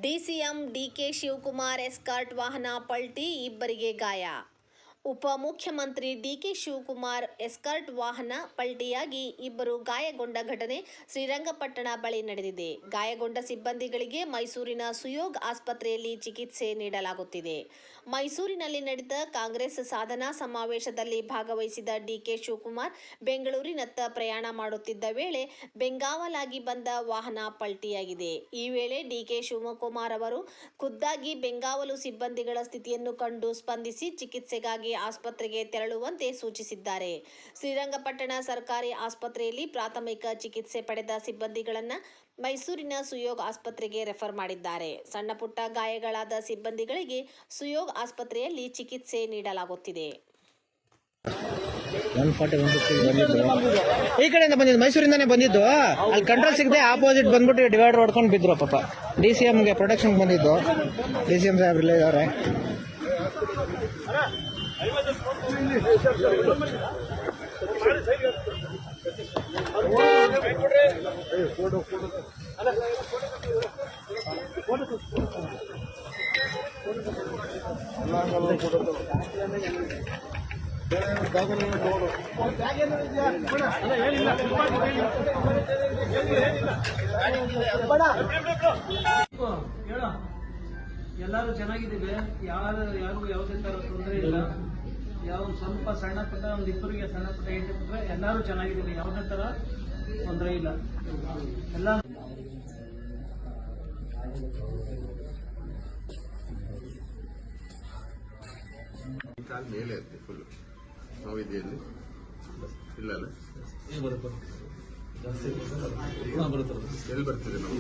DCM DK Shivakumar escort ವಾಹನ ಪಲ್ಟಿ, ಇಬ್ಬರಿಗೆ ಗಾಯ. ಉಪಮುಖ್ಯಮಂತ್ರಿ ಡಿಕೆ ಶಿವಕುಮಾರ್ ಎಸ್ಕಾರ್ಟ್ ವಾಹನ ಪಲ್ಟಿಯಾಗಿ ಇಬ್ಬರು ಗಾಯಗೊಂಡ ಘಟನೆ ಶ್ರೀರಂಗಪಟ್ಟಣ ಬಳಿ ನಡೆದಿದೆ. ಗಾಯಗೊಂಡ ಸಿಬ್ಬಂದಿಗಳಿಗೆ ಮೈಸೂರಿನ ಸುಯೋಗ್ ಆಸ್ಪತ್ರೆಯಲ್ಲಿ ಚಿಕಿತ್ಸೆ ನೀಡಲಾಗುತ್ತಿದೆ. ಮೈಸೂರಿನಲ್ಲಿ ನಡೆದ ಕಾಂಗ್ರೆಸ್ ಸಾಧನಾ ಸಮಾವೇಶದಲ್ಲಿ ಭಾಗವಹಿಸಿದ ಡಿಕೆ ಶಿವಕುಮಾರ್ ಬೆಂಗಳೂರಿನತ್ತ ಪ್ರಯಾಣ ಮಾಡುತ್ತಿದ್ದ ವೇಳೆ ಬೆಂಗಾವಲಾಗಿ ಬಂದ ವಾಹನ ಪಲ್ಟಿಯಾಗಿದೆ. ಈ ವೇಳೆ ಡಿಕೆ ಶಿವಕುಮಾರ್ ಅವರು ಖುದ್ದಾಗಿ ಬೆಂಗಾವಲು ಸಿಬ್ಬಂದಿಗಳ ಸ್ಥಿತಿಯನ್ನು ಕಂಡು ಸ್ಪಂದಿಸಿ ಚಿಕಿತ್ಸೆಗಾಗಿ ಆಸ್ಪತ್ರೆಗೆ ತೆರಳುವಂತೆ ಸೂಚಿಸಿದ್ದಾರೆ. ಶ್ರೀರಂಗಪಟ್ಟಣ ಸರ್ಕಾರಿ ಆಸ್ಪತ್ರೆಯಲ್ಲಿ ಪ್ರಾಥಮಿಕ ಚಿಕಿತ್ಸೆ ಪಡೆದ ಸಿಬ್ಬಂದಿಗಳನ್ನು ಮೈಸೂರಿನ ಸುಯೋಗ್ ಆಸ್ಪತ್ರೆಗೆ ರೆಫರ್ ಮಾಡಿದ್ದಾರೆ. ಸಣ್ಣಪುಟ್ಟ ಗಾಯಗಳಾದ ಸಿಬ್ಬಂದಿಗಳಿಗೆ ಸುಯೋಗ್ ಆಸ್ಪತ್ರೆಯಲ್ಲಿ ಚಿಕಿತ್ಸೆ ನೀಡಲಾಗುತ್ತಿದೆ. ಈ ಕಡೆಯಿಂದ ಬಂದಿದ್ದು, ಮೈಸೂರಿಂದಾನೇ ಬಂದಿದ್ದು. ಅಲ್ಲಿ ಕಂಟ್ರೋಲ್ ಸಿಗದೆ ಆಪೋಸಿಟ್ ಬಂದ್ಬಿಟ್ಟು ಡಿವೈಡರ್ ಹೊಡ್ಕೊಂಡು ಬಿದ್ರು ಪಾಪ. ಡಿಸಿಎಂಗೆ ಪ್ರೊಟೆಕ್ಷನ್ ಬಂದಿದ್ದು. ಡಿಸಿಎಂ ಸಾಹೇಬ್ರು ಇಲ್ಲೇ ಇದ್ದಾರೆ. ಎಲ್ಲರೂ ಚೆನ್ನಾಗಿದ್ದೀವಿ. ಯಾರಿಗೂ ಯಾವುದೇ ತರ ತೊಂದರೆ ಇಲ್ಲ. ಯಾವ ಸ್ವಲ್ಪ ಸಣ್ಣ ಪುಟ್ಟ ಒಂದಿಬ್ಬರಿಗೆ ಸಣ್ಣ ಪುಟ್ಟ ಏಟು ಬಿಟ್ಟರೆ ಎಲ್ಲರೂ ಚೆನ್ನಾಗಿದ್ದೀವಿ. ಯಾವುದೇ ತರ ತೊಂದರೆ ಇಲ್ಲ. ಎಲ್ಲ ಕಾಲ ಮೇಲೆ ಇರುತ್ತೆ ಫುಲ್ ನೋವಿದೆಯಲ್ಲಿ ಇಲ್ಲ ಅಲ್ಲ ಎಲ್ಲಿ ಬರ್ತಿದೆ ನಾವು